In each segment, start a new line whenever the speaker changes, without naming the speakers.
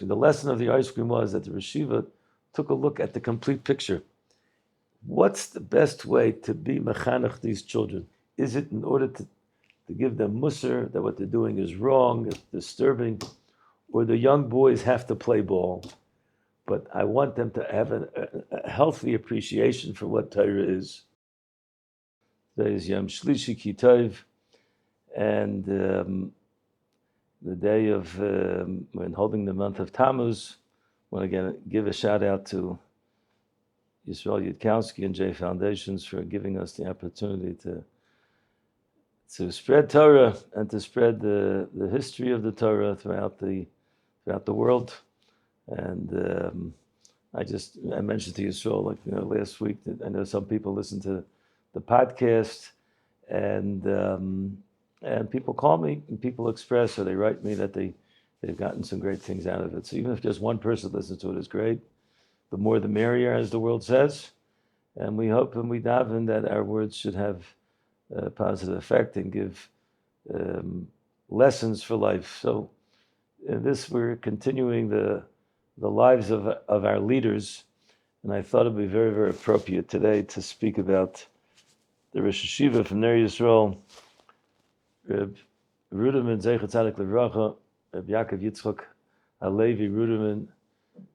The lesson of the ice cream was that the Yeshiva took a look at the complete picture. What's the best way to be mechanech these children? Is it in order to give them musar, that what they're doing is wrong, it's disturbing, or the young boys have to play ball? But I want them to have a healthy appreciation for what Torah is. Today is Yom Shlishi Ki Tov, and the day of, when holding the month of Tammuz. I want to give a shout out to Yisrael Yudkowsky and JFoundations for giving us the opportunity to spread Torah and to spread the history of the Torah throughout the world. And I mentioned to Yisrael, last week, that I know some people listen to the podcast, and people call me and people express, or they write me that they've gotten some great things out of it. So even if just one person listens to it, is great. The more the merrier, as the world says. And we hope and we daven that our words should have a positive effect and give lessons for life. So in this, we're continuing the lives of our leaders. And I thought it would be very, very appropriate today to speak about the Rosh Yeshiva from Ner Yisrael, Reb Ruderman, Zeichat Tzadik Livracha, Reb Yaakov Yitzchok Halevi Ruderman,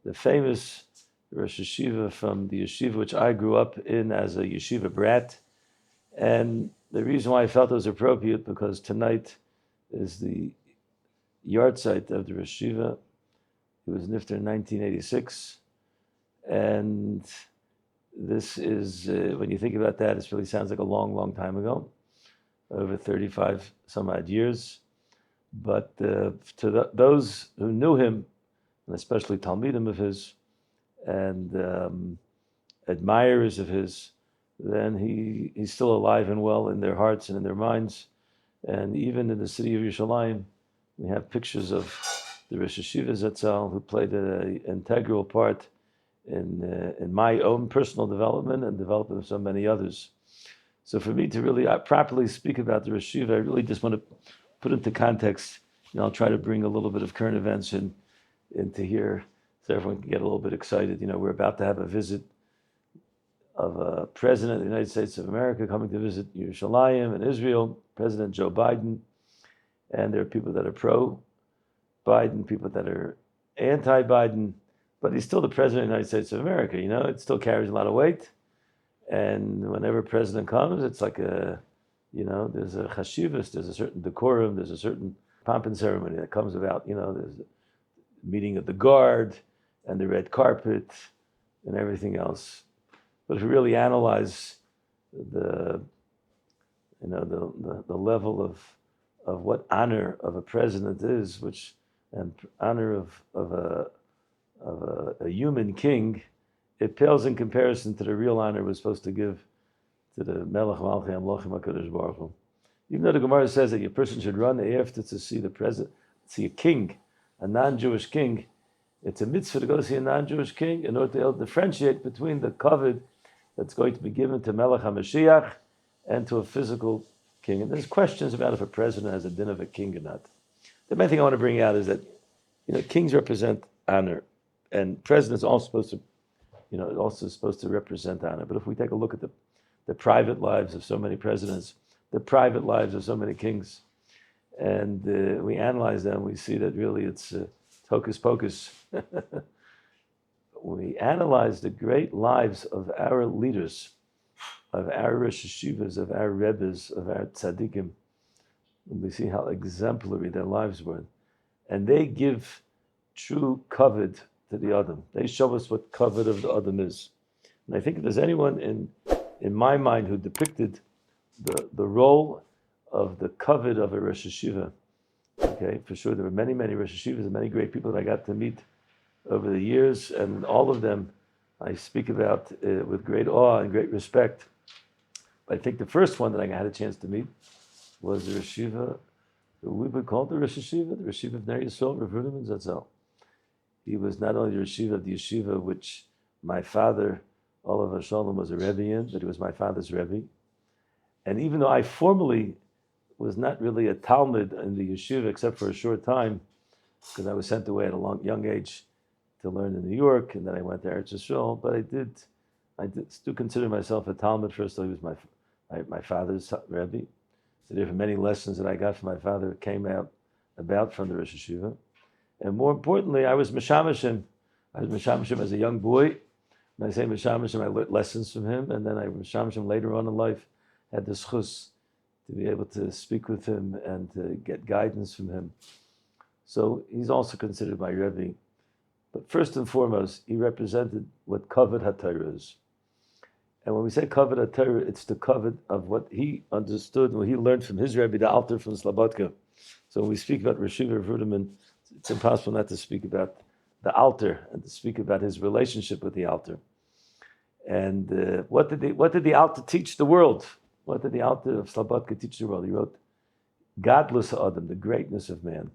the famous Rosh Yeshiva from the yeshiva which I grew up in as a yeshiva brat. And the reason why I felt it was appropriate, because tonight is the yahrzeit of the Rosh Yeshiva. He was nifter in 1986. And this is, when you think about that, it really sounds like a long, long time ago, over 35 some odd years. But to those who knew him, and especially Talmidim of his, and admirers of his, then he's still alive and well in their hearts and in their minds. And even in the city of Yerushalayim, we have pictures of the Rosh Yeshiva Zatzal, who played an integral part in my own personal development and development of so many others. So for me to really properly speak about the Rosh Yeshiva, I really just want to put into context. I'll try to bring a little bit of current events into here, so everyone can get a little bit excited. We're about to have a visit of a president of the United States of America coming to visit Yerushalayim and Israel, President Joe Biden. And there are people that are pro-Biden, people that are anti-Biden, but he's still the president of the United States of America. It still carries a lot of weight. And whenever a president comes, it's like there's a chashivas, there's a certain decorum, there's a certain pomp and ceremony that comes about. There's the meeting of the guard and the red carpet and everything else. But if you really analyze the level of what honor of a president is, and honor of a human king, it pales in comparison to the real honor we're supposed to give to the Melech Malchei Amlochim HaKadosh Baruch Hu. Even though the Gemara says that a person should run after to see the president, see a king, a non-Jewish king, it's a mitzvah to go see a non-Jewish king in order to be able to differentiate between the kavod that's going to be given to Melech HaMashiach and to a physical king. And there's questions about if a president has a din of a king or not. The main thing I want to bring out is that kings represent honor, and presidents are also supposed to represent honor. But if we take a look at the private lives of so many presidents, the private lives of so many kings, and we analyze them, we see that really it's hocus pocus. We analyze the great lives of our leaders, of our Rosh Yeshivas, of our Rebbes, of our tzaddikim, and we see how exemplary their lives were. And they give true kavod to the Adam. They show us what kavod of the Adam is. And I think if there's anyone in my mind who depicted the role of the kavod of a Rosh Yeshiva, okay, for sure there were many, many Rosh Yeshivas and many great people that I got to meet over the years, and all of them I speak about with great awe and great respect. But I think the first one that I had a chance to meet was the Rosh Yeshiva, who we would call the Rosh Yeshiva, the Rosh Yeshiva of Ner Yisrael, Rav Ruderman Zatzal. He was not only the Rosh Yeshiva of the yeshiva which my father, Olav Shalom, was a Rebbe in, but he was my father's Rebbe. And even though I formally was not really a Talmud in the yeshiva except for a short time, because I was sent away at a young age to learn in New York, and then I went to Eretz Yisrael. But I still consider myself a Talmud. First of all, he was my father's Rebbe. So there were many lessons that I got from my father that came out about from the Rosh Yeshiva. And more importantly, I was Meshamashim. I was Meshamashim as a young boy. When I say Meshamashim, I learned lessons from him, and then I Meshamashim later on in life, had the schus to be able to speak with him and to get guidance from him. So he's also considered my Rebbe. But first and foremost, he represented what Kavod HaTorah is. And when we say Kavod HaTorah, it's the Kavod of what he understood, what he learned from his Rebbe, the Alter from Slobodka. So when we speak about Yeshiva of Ruderman, it's impossible not to speak about the Alter and to speak about his relationship with the Alter. And what did the Alter teach the world? What did the Alter of Slobodka teach the world? He wrote, Gadlus Adam, the greatness of man.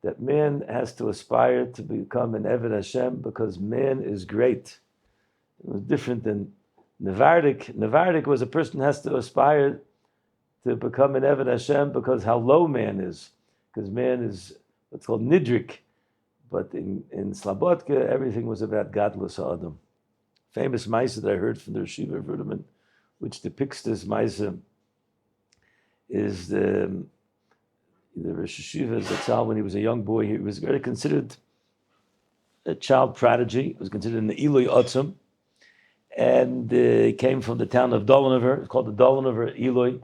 That man has to aspire to become an Eved Hashem because man is great. It was different than Nevardik. Nevardik was a person who has to aspire to become an Eved Hashem because how low man is. Because man is what's called Nidrik. But in Slobodka, everything was about Gadlus Adam. Famous Maisa that I heard from the Yeshiva of Ruderman, which depicts this Maisa, is the Rosh Yeshiva Zatzal, when he was a young boy, he was very considered a child prodigy. He was considered an Eloi Otzum. And he came from the town of Dolinover. It's called the Dolinover Eloi.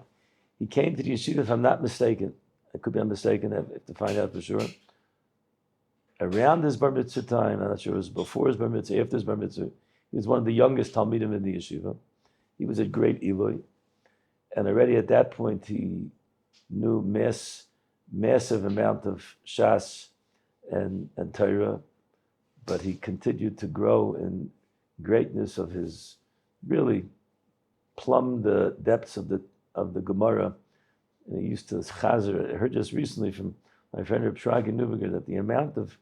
He came to the yeshiva, if I'm not mistaken. I could be mistaken. I have to find out for sure. Around his bar mitzvah time, I'm not sure it was before his bar mitzvah, after his bar mitzvah, he was one of the youngest Talmidim in the yeshiva. He was a great Eloi. And already at that point, he knew massive amount of Shas and Torah, but he continued to grow in greatness of his, really plumbed the depths of the Gemara. And he used to chazer. I heard just recently from my friend Reb Shragi Nubiger that the amount of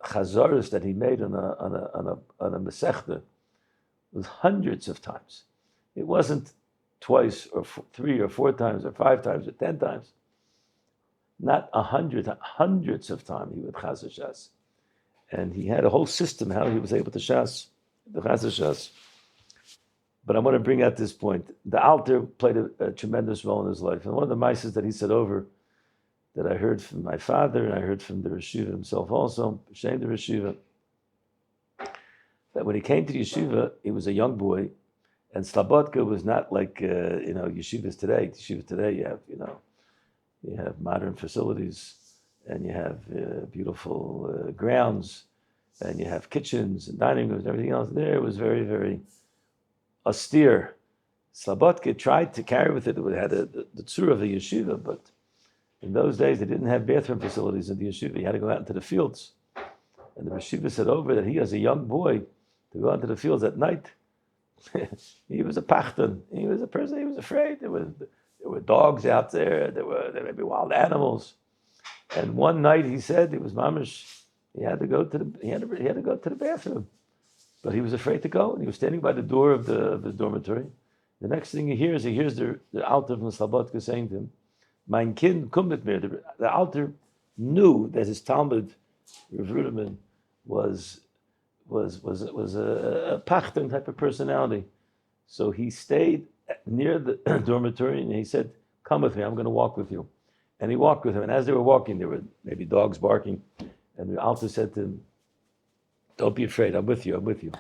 chazaras that he made on a Masechta was hundreds of times. It wasn't twice or 3 or 4 times or 5 times or 10 times. Not 100, hundreds of times he would chazer Shas. And he had a whole system how he was able to Shas, the chazer Shas. But I want to bring out this point. The Alter played a tremendous role in his life. And one of the mices that he said over, that I heard from my father, and I heard from the Yeshiva himself also, B'Shem the Yeshiva, that when he came to the Yeshiva, he was a young boy, and Slobodka was not like, Yeshivas today. Yeshivas today, you have modern facilities, and you have beautiful grounds, and you have kitchens and dining rooms and everything else. There it was very, very austere. Slobodka tried to carry with it. It had the tzura of the yeshiva, but in those days they didn't have bathroom facilities in the yeshiva. You had to go out into the fields. And the yeshiva said over that he, as a young boy, to go out into the fields at night, he was a pachtan. He was a person. He was afraid. There were dogs out there. There may be wild animals. And one night he said it was mamish. He had to go to the bathroom. But he was afraid to go, and he was standing by the door of the dormitory. The next thing he hears the Alter from Slobodka saying to him, "Mein Kind, komm mit mir." The Alter knew that his Talmud, Rav Ruderman, was a pachten type of personality. So he stayed near the dormitory, and he said, "Come with me. I'm going to walk with you." And he walked with him. And as they were walking, there were maybe dogs barking, and the Alter said to him, "Don't be afraid. I'm with you. I'm with you."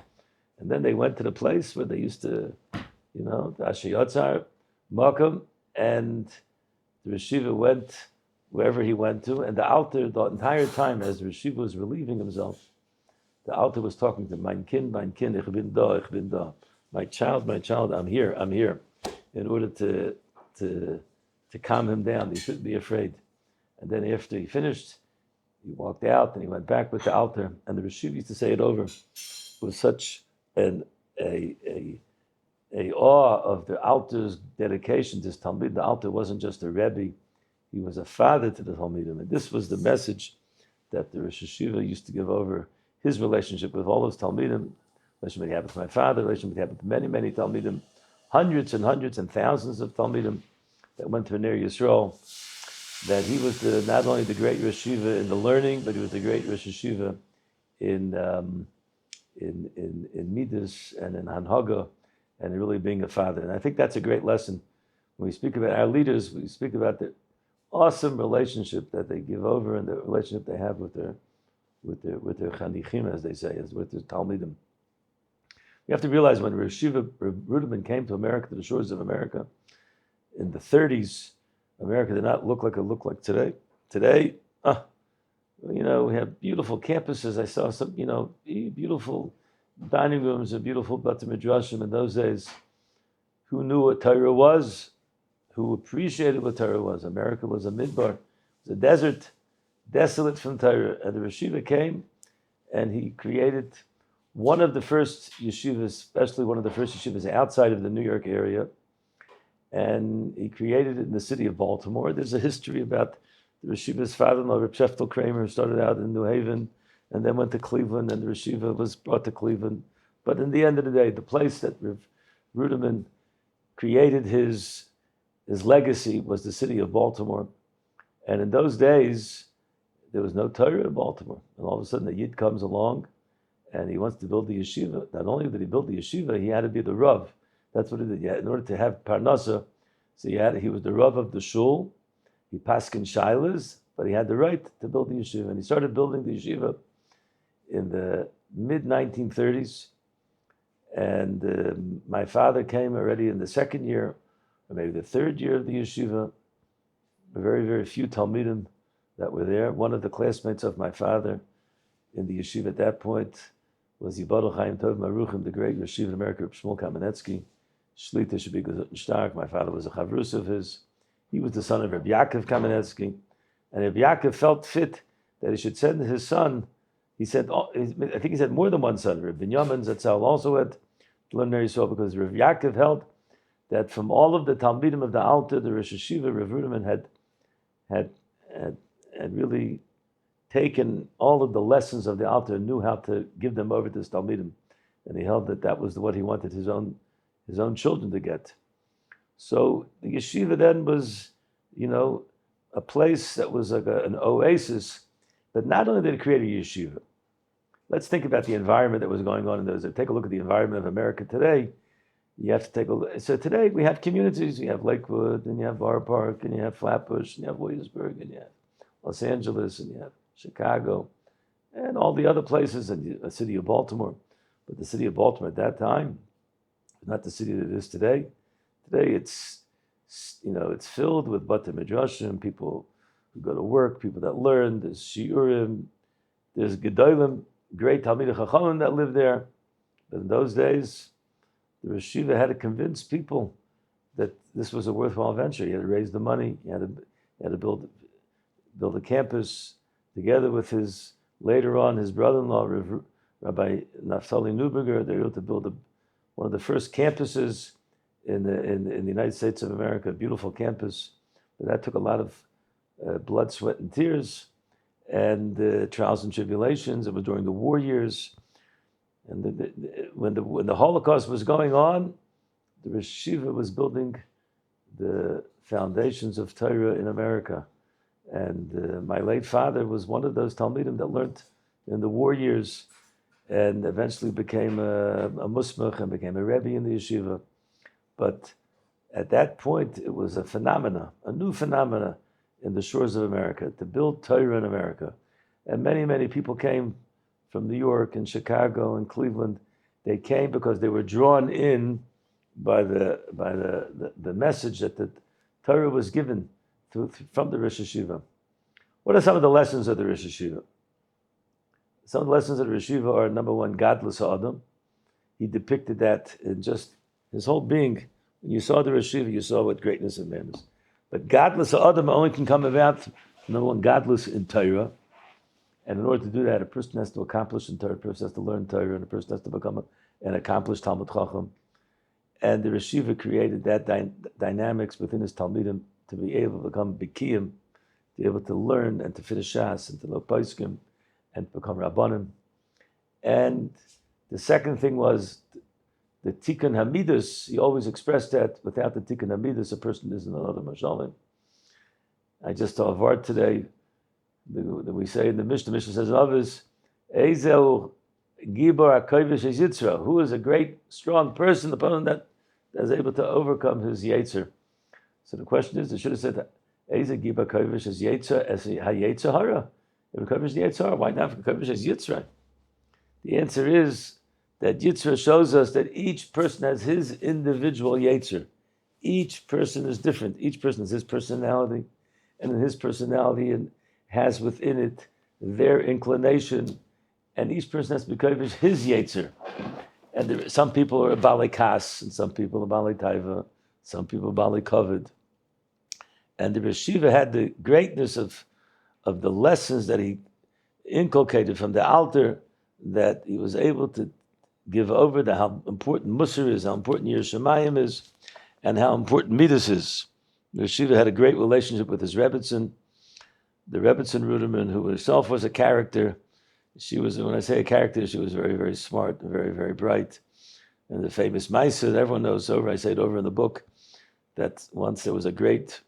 And then they went to the place where they used to, the Ashiyotzar, Makam, and the Yeshiva went wherever he went to. And the Alter, the entire time, as the Yeshiva was relieving himself, the Alter was talking to him, mein Kind, ich bin da. My child, I'm here, in order to calm him down. He shouldn't be afraid. And then after he finished, he walked out and he went back with the Alter, and the Yeshiva used to say it over with such a awe of the Alter's dedication to his Talmud. The Alter wasn't just a Rebbe, he was a father to the Talmidim. And this was the message that the Rosh Yeshiva used to give over his relationship with all his Talmidim. Relationship he had with my father, relationship he had with many, many Talmidim, hundreds and thousands of Talmidim that went to Ner Yisrael. that he was not only the great Yeshiva in the learning, but he was the great Rosh Yeshiva in Midas and in Hanhaga, and really being a father. And I think that's a great lesson. When we speak about our leaders, we speak about the awesome relationship that they give over and the relationship they have with their chanichim, as they say, with their talmidim. You have to realize when Ruderman came to America, to the shores of America, in the 30s, America did not look like it looked like today. Today, we have beautiful campuses. I saw some, beautiful dining rooms and beautiful Beit Midrashim in those days. Who knew what Torah was? Who appreciated what Torah was? America was a midbar, it was a desert, desolate from Torah. And the Yeshiva came, and he created one of the first yeshivas, especially one of the first yeshivas outside of the New York area. And he created it in the city of Baltimore. There's a history about the Yeshiva's father-in-law, Reb Sheftel Kramer, started out in New Haven and then went to Cleveland, and the Yeshiva was brought to Cleveland. But in the end of the day, the place that Ruderman created his legacy was the city of Baltimore. And in those days, there was no Torah in Baltimore. And all of a sudden, a Yid comes along, and he wants to build the yeshiva. Not only did he build the yeshiva, he had to be the Rav. That's what he did. In order to have Parnasa, so he was the Rav of the shul. He paskin shilas, but he had the right to build the yeshiva. And he started building the yeshiva in the mid-1930s. And my father came already in the second year, or maybe the third year of the yeshiva. Very, very few Talmidim that were there. One of the classmates of my father in the yeshiva at that point was Yibadol Chaim Tov Maruchim, the great yeshiva in America, Shmuel Kamenetsky. Shlita should be Gesund and Stark. My father was a chavrus of his. He was the son of Reb Yaakov Kamenetsky. And Reb Yaakov felt fit that he should send his son. He said, I think he said more than one son. Reb Binyamin Zatzal also had preliminary soul, because Reb Yaakov held that from all of the Talmidim of the Alta, the Rosh Yeshiva, Reb Ruderman had really taken all of the lessons of the Alta and knew how to give them over to his Talmidim. And he held that was what he wanted his own children to get. So the yeshiva then was, a place that was like an oasis. But not only did it create a yeshiva, let's think about the environment that was going on in those days. Take a look at the environment of America today. You have to take a look. So today we have communities. You have Lakewood, and you have Borough Park, and you have Flatbush, and you have Williamsburg, and you have Los Angeles, and you have Chicago, and all the other places, and the city of Baltimore. But the city of Baltimore at that time, not the city that it is today. Today it's filled with Beit Midrashim, people who go to work, people that learn. There's Shiurim, there's Gedolim, great Talmidei Chachamim that live there. But in those days, the Yeshiva had to convince people that this was a worthwhile venture. You had to raise the money. You had to build a campus together with his brother-in-law, Rabbi Naftali Neuberger. They were able to build one of the first campuses in the United States of America, a beautiful campus. But that took a lot of blood, sweat, and tears, and trials and tribulations. It was during the war years. And when the Holocaust was going on, the Yeshiva was building the foundations of Torah in America. And my late father was one of those Talmidim that learned in the war years, and eventually became a musmach and became a rebbe in the yeshiva. But at that point, it was a new phenomena in the shores of America, to build Torah in America. And many, many people came from New York and Chicago and Cleveland. They came because they were drawn in by the message that the Torah was given from the Rosh Yeshiva. What are some of the lessons of the Rosh Yeshiva? Some of the lessons of the Rosh Yeshiva are, number one, Gadlus Adam. He depicted that in just his whole being. When you saw the Rosh Yeshiva, you saw what greatness of man is. But Gadlus Adam only can come about, number one, Gadlus in Torah. And in order to do that, a person has to accomplish in Torah, a person has to learn Torah, and a person has to become an accomplished Talmud Chacham. And the Yeshiva created that dynamics within his Talmidim to be able to become Bikiyim, to be able to learn and to finish Shas and to know Paiskim and to become Rabbanim. And the second thing was the Tikkun Hamidus. He always expressed that without the Tikkun Hamidus, a person isn't another Mashalim. I just saw a word today that we say in the Mishnah says, Ovis, Ezel Gibor HaKovish is Yitzra, who is a great, strong person, the person that is able to overcome his Yetzer. So the question is, they should have said, Ezel Gibor HaKovish is Yetzer, as HaYetzer Hara. If HaKovish is Yetzer, why not HaKovish is Yitzra? The answer is that Yitzra shows us that each person has his individual Yetzer. Each person is different. Each person has his personality, and in his personality has within it their inclination, and each person has to be his Yetzer. And some people are Bali Kas, and some people are Bali Taiva, some people are Bali Kovid. And the Yeshiva had the greatness of the lessons that he inculcated from the altar, that he was able to give over to how important Musar is, how important Yiras Shamayim is, and how important Midas is. The Yeshiva had a great relationship with his Rebbetzin, the Rebbetzin Ruderman, who herself was a character. She was, when I say a character, she was very, very smart, very, very bright. And the famous Maisa that everyone knows over, I say it over in the book, that once there was a great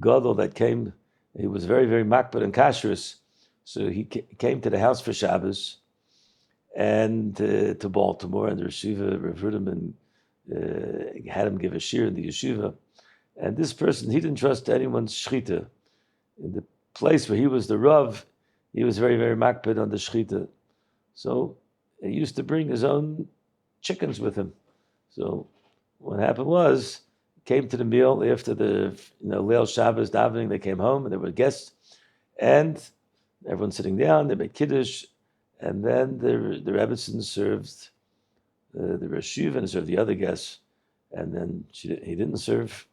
gadol that came, he was very, very makbid and kashrus, so he came to the house for Shabbos, and to Baltimore, and the Yeshiva, Rav Ruderman, had him give a shir in the Yeshiva. And this person, he didn't trust anyone's shchita. In the place where he was the Rav, he was very, very makbid on the shchita. So he used to bring his own chickens with him. So what happened was, came to the meal after the Leil Shabbos davening, they came home and there were guests, and everyone sitting down, they made kiddush, and then the Rebbetzin served the Rosh and served the other guests, and then she didn't serve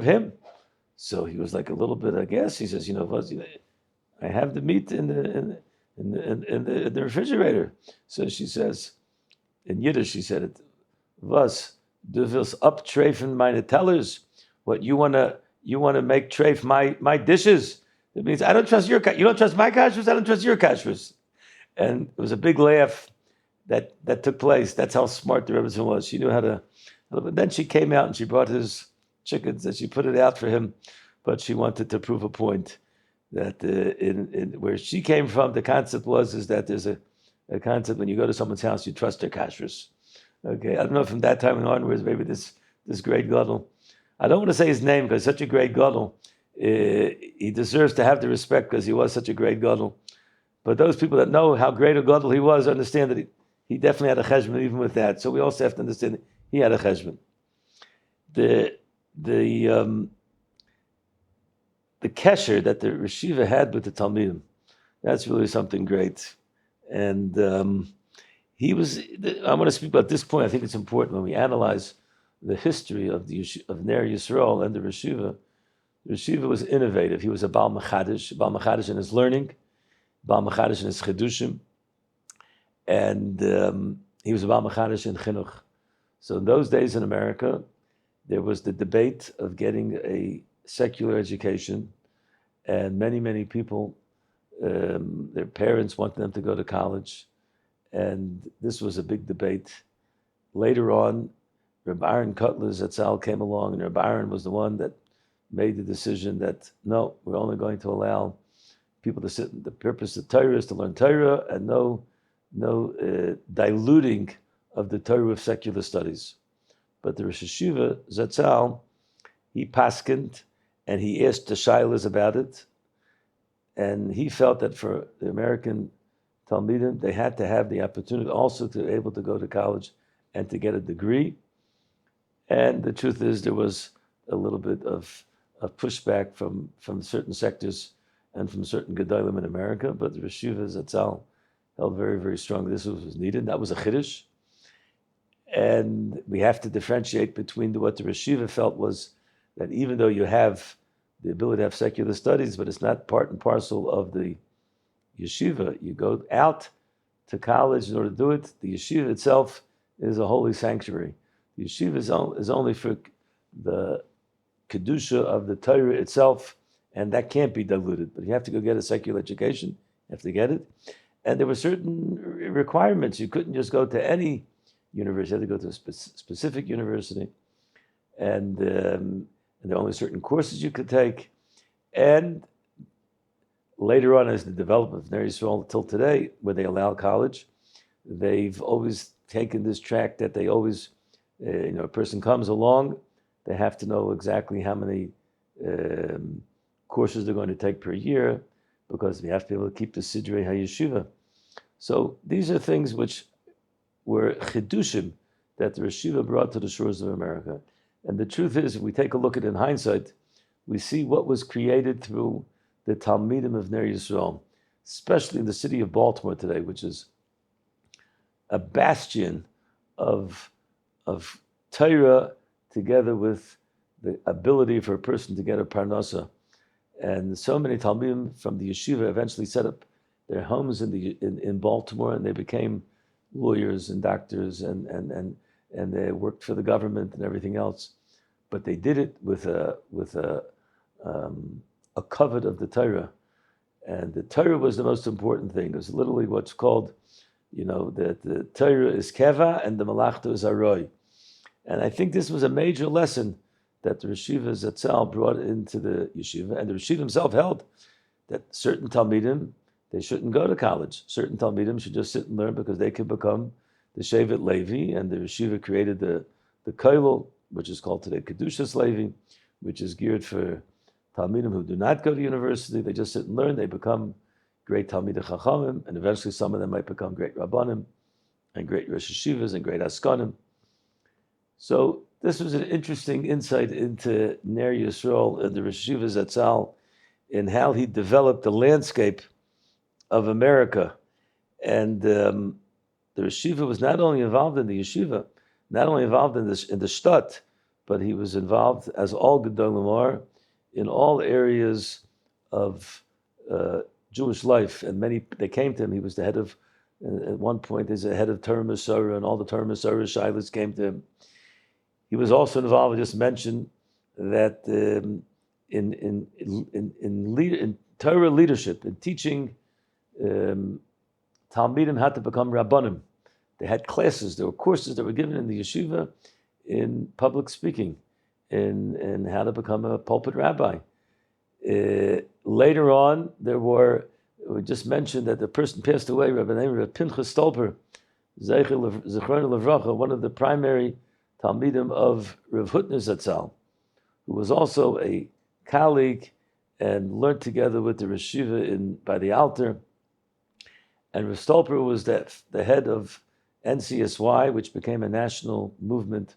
him. So he was like a little bit, I guess. He says, I have the meat in the refrigerator. So she says, in Yiddish, she said it, was du willst abtreffen meine tellers? What you wanna make treif my dishes? It means I don't trust you don't trust my kashrus, I don't trust your kashrus. And it was a big laugh that took place. That's how smart the Rebbetzin was. She knew how to. But then she came out and she brought his chickens and she put it out for him. But she wanted to prove a point that in where she came from, the concept is that there's a concept when you go to someone's house, you trust their kashrus. Okay, I don't know from that time onwards, maybe this great gadol. I don't want to say his name because such a great gadol. He deserves to have the respect because he was such a great gadol. But those people that know how great a gadol he was understand that he definitely had a cheshbon even with that. So we also have to understand that he had a cheshbon. The kesher that the Yeshiva had with the Talmidim, that's really something great. And I want to speak about this point. I think it's important when we analyze the history of Ner Yisrael and the Yeshiva. The Yeshiva was innovative. He was a Baal Mechadish in his learning, Baal Mechadish in his Chidushim, and he was a Baal Mechadish in Chinuch. So in those days in America, there was the debate of getting a secular education, and many, many people, their parents wanted them to go to college, and this was a big debate. Later on, Reb Aaron Kotler Zatzal came along, and Reb Aaron was the one that made the decision that, no, we're only going to allow people to sit. The purpose of Torah is to learn Torah, and no diluting of the Torah with secular studies. But the Rosh Yeshiva, Zatzal, he paskined, and he asked the Shilas about it, and he felt that for the American Talmidim, they had to have the opportunity also to be able to go to college and to get a degree. And the truth is, there was a little bit of pushback from certain sectors and from certain Gedolim in America, but the Yeshiva Zatzal held very, very strong. This was needed. That was a Chiddush. And we have to differentiate between what the Yeshiva felt was that even though you have the ability to have secular studies, but it's not part and parcel of the Yeshiva. You go out to college in order to do it. The Yeshiva itself is a holy sanctuary. The Yeshiva is only for the Kedusha of the Torah itself, and that can't be diluted. But you have to go get a secular education. You have to get it. And there were certain requirements. You couldn't just go to any university. You had to go to a specific university. And and there are only certain courses you could take. And later on, as the development of Ner Yisrael until today, where they allow college, they've always taken this track that they always, a person comes along, they have to know exactly how many courses they're going to take per year, because they have to be able to keep the Sidrei HaYeshiva. So these are things which were chidushim that the Yeshiva brought to the shores of America. And the truth is, if we take a look at it in hindsight, we see what was created through the Talmidim of Ner Yisrael, especially in the city of Baltimore today, which is a bastion of Torah, together with the ability for a person to get a parnasa. And so many Talmidim from the Yeshiva eventually set up their homes in Baltimore, and they became lawyers and doctors, and they worked for the government and everything else. But they did it with a covet of the Torah, and the Torah was the most important thing. It was literally what's called, that the Torah is keva and the malachta is aroi. And I think this was a major lesson that the Yeshiva Zatzal brought into the Yeshiva, and the Yeshiva himself held that certain Talmidim, they shouldn't go to college. Certain Talmidim should just sit and learn, because they could become the Shevet Levi, and the Yeshiva created the Koilel, which is called today Kedushas Levi, which is geared for Talmidim who do not go to university. They just sit and learn. They become great Talmidei Chachamim, and eventually some of them might become great Rabbanim, and great Rosh Yeshivas, and great Askanim. So this was an interesting insight into Ner Yisrael and the Rosh Yeshiva Zatzal, in how he developed the landscape of America. And the Yeshiva was not only involved in the Yeshiva, not only involved in the Shtat, but he was involved, as all Gedolim are, in all areas of Jewish life. And they came to him. He was the head of, at one point, he's the head of Torah Masorah, and all the Torah Masorah Shilas came to him. He was also involved, I just mentioned, that in Torah leadership, in teaching Talmidim how to become Rabbanim. They had classes, there were courses that were given in the yeshiva in public speaking, in how to become a pulpit rabbi. Later on, we just mentioned that the person passed away, Rabbi Pinchas Stolper, Zechron Levracha, one of the primary Talmidim of Rav Hutner Zatzal, who was also a colleague and learned together with the Yeshiva by the Alter. And Rav Stolper was the head of NCSY, which became a national movement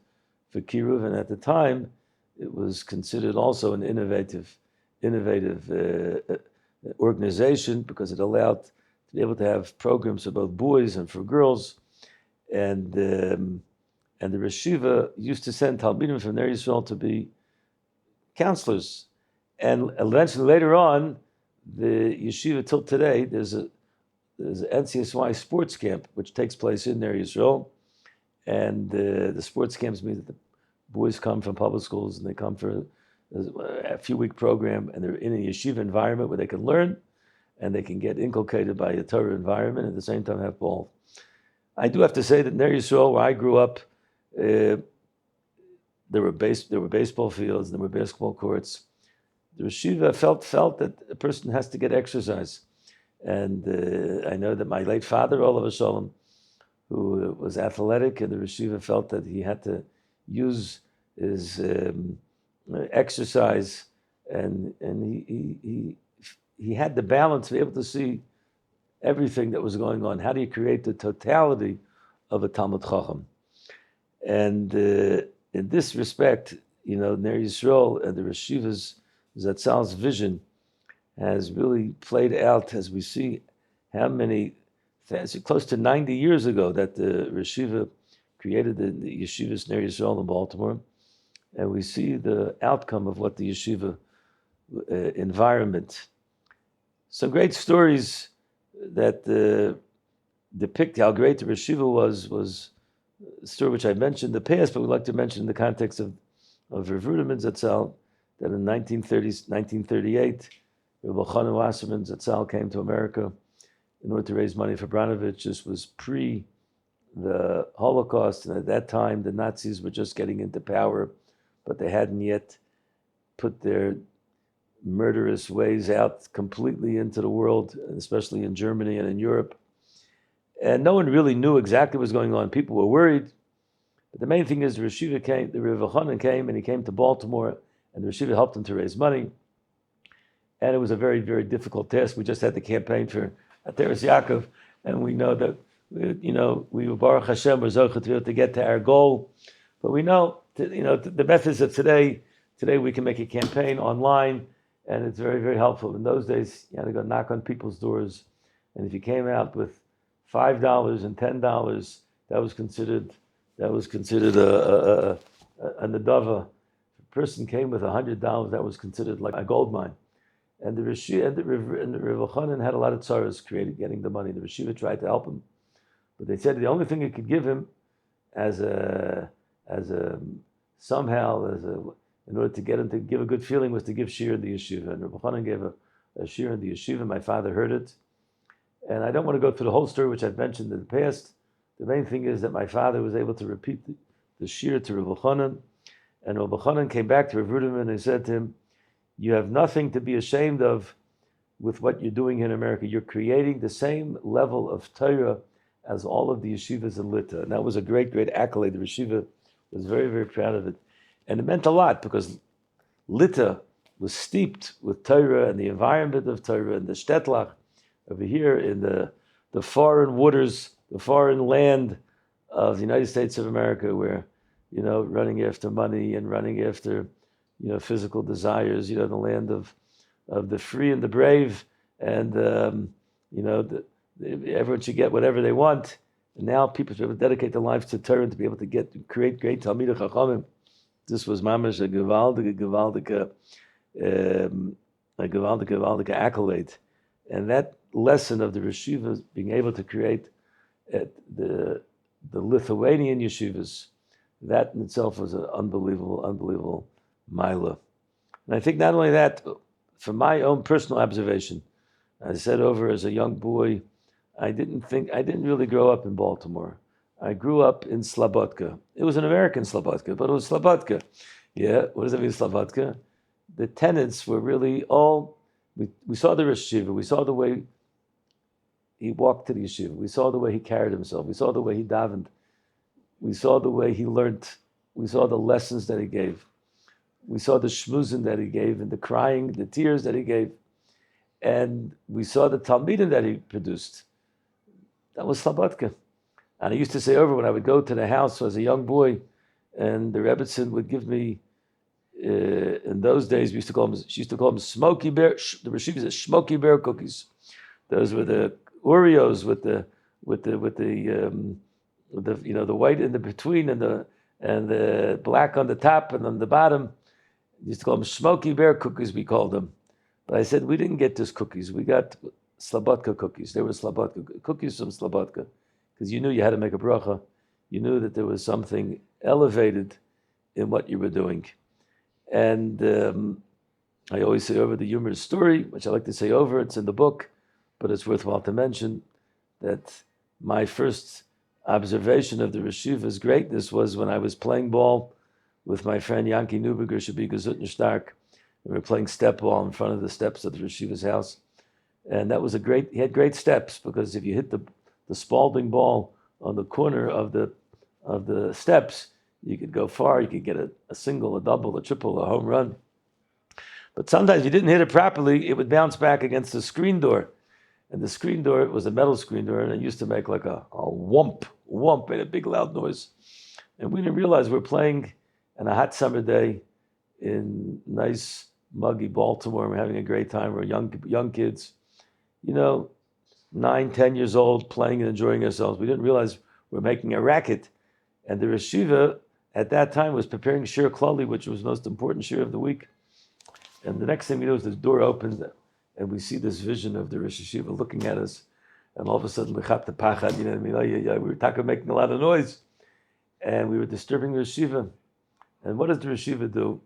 for Kiruv, and at the time, it was considered also an innovative organization, because it allowed to be able to have programs for both boys and for girls. And the Yeshiva used to send Talmidim from Ner Yisrael to be counselors. And eventually, later on, the Yeshiva till today, there's an NCSY sports camp, which takes place in Ner Yisrael. And the sports camps mean that the boys come from public schools, and they come for a few-week program, and they're in a yeshiva environment where they can learn, and they can get inculcated by a Torah environment, and at the same time have both. I do have to say that Ner Yisrael, where I grew up, there were baseball fields, there were basketball courts. The yeshiva felt that a person has to get exercise. And I know that my late father, Olav Shalom, who was athletic, and the yeshiva felt that he had to use his exercise, and he had the balance to be able to see everything that was going on. How do you create the totality of a Talmud Chacham? And in this respect, Ner Yisrael and the Yeshiva's Zatzal's vision has really played out, as we see how many, close to 90 years ago that the Yeshiva created the Yeshiva's Ner Yisrael in Baltimore. And we see the outcome of what the Yeshiva environment. Some great stories that depict how great the Yeshiva was a story which I mentioned in the past, but we'd like to mention in the context of Rav Ruderman Zatzal, that in 1938, Rabbi Chanan Wasserman Zatzal came to America in order to raise money for Branovich. This was pre the Holocaust, and at that time the Nazis were just getting into power, but they hadn't yet put their murderous ways out completely into the world, especially in Germany and in Europe. And no one really knew exactly what was going on. People were worried. But the main thing is the Yeshiva came, the Rav Elchanan came, and he came to Baltimore, and the Yeshiva helped him to raise money. And it was a very, very difficult task. We just had the campaign for Ateres Yaakov, and we know that, we were Baruch Hashem, we're Zocheh to be able to get to our goal. But we know, the methods of today we can make a campaign online, and it's very, very helpful. In those days, you had to go knock on people's doors, and if you came out with $5 and $10, that was considered a nadava. If a person came with $100, that was considered like a gold mine. And the Rav Elchanan had a lot of tzaras getting the money. The Yeshiva tried to help him, but they said the only thing it could give him in order to get him to give a good feeling was to give shir in the yeshiva. And Rav Elchanan gave a shir in the yeshiva. My father heard it. And I don't want to go through the whole story, which I've mentioned in the past. The main thing is that my father was able to repeat the shir to Rav Elchanan. And Rav Elchanan came back to Rav Ruderman and said to him, you have nothing to be ashamed of with what you're doing in America. You're creating the same level of Torah as all of the yeshivas in Lita. And that was a great, great accolade. The yeshiva was very, very proud of it. And it meant a lot because Lita was steeped with Torah and the environment of Torah and the shtetlach over here in the foreign waters, the foreign land of the United States of America, where, running after money and running after, physical desires, the land of the free and the brave, and, everyone should get whatever they want. And now people should be able to dedicate their lives to Torah and to be able to create great Talmidei Chachamim. This was mamash a gewaldige accolade. And that lesson of the yeshivas being able to create the Lithuanian yeshivas, that in itself was an unbelievable Mila. And I think not only that, from my own personal observation, I said over as a young boy, I didn't really grow up in Baltimore. I grew up in Slobodka. It was an American Slobodka, but it was Slobodka. Yeah, what does that mean, Slobodka? The tenants were really all, we saw the Rosh Yeshiva, we saw the way he walked to the yeshiva, we saw the way he carried himself, we saw the way he davened, we saw the way he learned, we saw the lessons that he gave. We saw the shmuzin that he gave and the crying, the tears that he gave. And we saw the talmidim that he produced. That was Slobodka. And I used to say over when I would go to the house as a young boy, and the Rebbetzin would give me, in those days, she used to call them smoky bear, the Yeshiva said smoky bear cookies. Those were the Oreos with the white in the between and the black on the top and on the bottom. We used to call them smoky bear cookies, we called them. But I said, we didn't get just cookies. We got Slobodka cookies. They were Slobodka cookies from Slobodka. Because you knew you had to make a bracha. You knew that there was something elevated in what you were doing. And I always say over the humorous story, which I like to say over, it's in the book, but it's worthwhile to mention, that my first observation of the Yeshiva's greatness was when I was playing ball with my friend Yanki Neuberger, Shabi Gesund and Stark. We were playing step ball in front of the steps of the Yeshiva's house. And that was he had great steps, because if you hit the Spalding ball on the corner of the steps, you could go far, you could get a single, a double, a triple, a home run. But sometimes if you didn't hit it properly, it would bounce back against the screen door. And the screen door, it was a metal screen door, and it used to make like a whomp, made a big loud noise. And we didn't realize we were playing on a hot summer day in nice, muggy Baltimore. We're having a great time. We're young kids, 9, 10 years old, playing and enjoying ourselves. We didn't realize we're making a racket. And the Yeshiva at that time was preparing Shir Klali, which was the most important Shir of the week. And the next thing we know is the door opens, and we see this vision of the Rosh Yeshiva looking at us. And all of a sudden, we chap the pachad, we were talking, making a lot of noise. And we were disturbing the Yeshiva. And what does the Yeshiva do?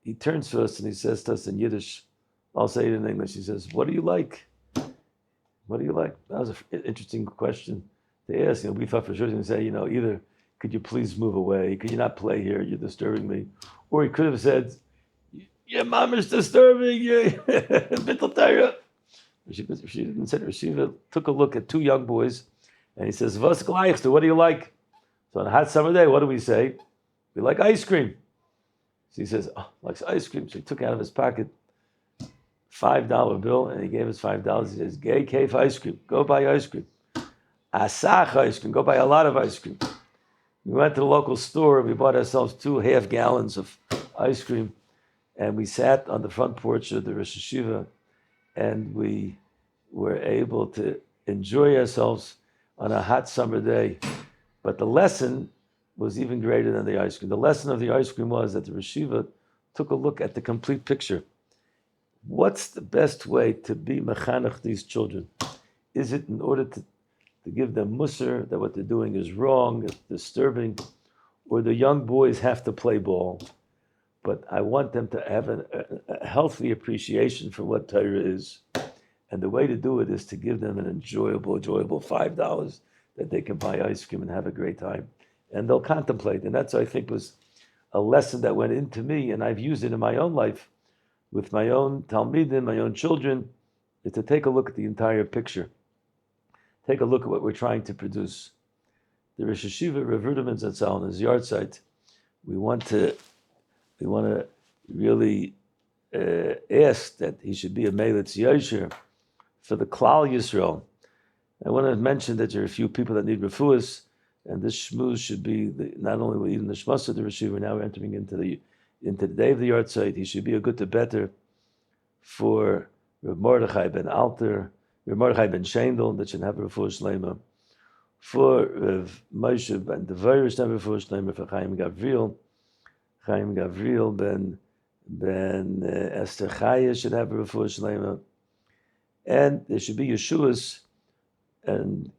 He turns to us and he says to us in Yiddish, I'll say it in English, he says, what do you like? What do you like? That was an interesting question to ask. We thought for sure he was going to say, either could you please move away? Could you not play here? You're disturbing me. Or he could have said, Your mom is disturbing you. Bittul Torah. She didn't say Yeshiva took a look at two young boys, and he says, "Vos gleichst? What do you like?" So on a hot summer day, what do we say? We like ice cream. So he says, "Oh, likes ice cream." So he took out of his pocket $5 bill, and he gave us $5. He says, "Gay cave ice cream. Go buy ice cream. Asach ice cream. Go buy a lot of ice cream." We went to the local store, and we bought ourselves 2.5 gallons of ice cream, and we sat on the front porch of the Rosh Yeshiva, and we were able to enjoy ourselves on a hot summer day. But the lesson was even greater than the ice cream. The lesson of the ice cream was that the Yeshiva took a look at the complete picture. What's the best way to be mechanech these children? Is it in order to give them musar, that what they're doing is wrong, it's disturbing, or the young boys have to play ball? But I want them to have a healthy appreciation for what Torah is. And the way to do it is to give them an enjoyable $5 that they can buy ice cream and have a great time. And they'll contemplate. And that's, I think, was a lesson that went into me, and I've used it in my own life with my own talmidim, my own children, is to take a look at the entire picture. Take a look at what we're trying to produce. The Rosh Yeshiva, Rav Ruderman Zatzal, on his yard site, we want to really ask that he should be a Melitz Yosher for the Klal Yisrael. I want to mention that there are a few people that need refuahs, and this shmuz should be not only in the shmas of the Rosh Yeshiva, now we're entering into the day of the yard site. He should be a good to better for Rav Mordechai ben Alter, Rav Mordechai ben Shendel, that should have a refuah shlema. For Rav Moshe ben Devair should have a refuah shlema. For Chaim Gavriel ben Esther Chaya should have a refuah shlema. And there should be Yeshuas, and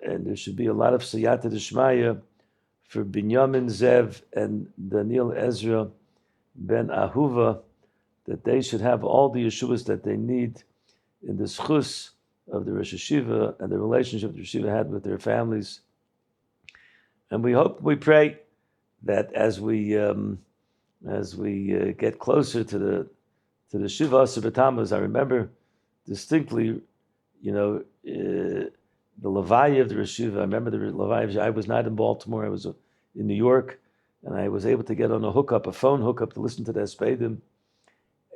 there should be a lot of Siyata D'Shmaya for Binyamin Zev and Daniel Ezra ben Ahuva, that they should have all the Yeshuas that they need in the schus of the Rosh Yeshiva and the relationship the Yeshiva had with their families. And we pray that as we get closer to the Shiva Asar, I remember distinctly, the Levaya of the Yeshiva. I remember the Levaya. I was not in Baltimore. I was in New York, and I was able to get on a phone hookup to listen to the Espedim.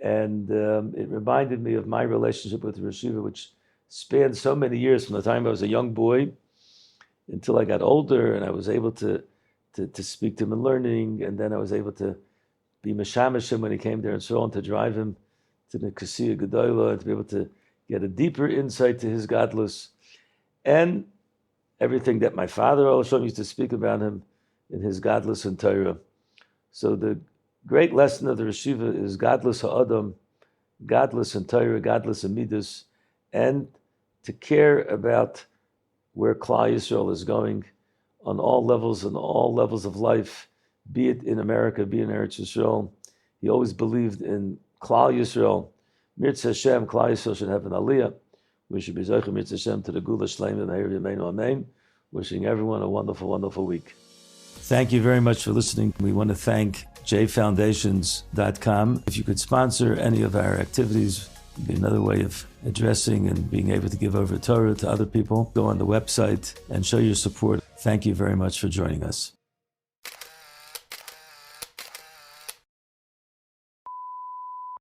And it reminded me of my relationship with the Yeshiva, which spanned so many years, from the time I was a young boy until I got older, and I was able to speak to him in learning, and then I was able to be Meshamashim when he came there and so on, to drive him to the Kasiya Gedola, and to be able to get a deeper insight to his godless, and everything that my father also used to speak about him in his godless and Torah. So the great lesson of the Yeshiva is godless ha'adam, godless in Torah, godless in Midas, and to care about where Klal Yisrael is going on all levels and all levels of life, be it in America, be it in Eretz Yisrael. He always believed in Klal Yisrael. Mirtz Hashem, Klal Yisrael should have an aliyah. We should be Zocher Mirtz Hashem to the Gula Shleim and Meir Yameinu Amen. Wishing everyone a wonderful, wonderful week. Thank you very much for listening. We want to thank JFoundations.com. If you could sponsor any of our activities, it'd be another way of addressing and being able to give over Torah to other people. Go on the website and show your support. Thank you very much for joining us.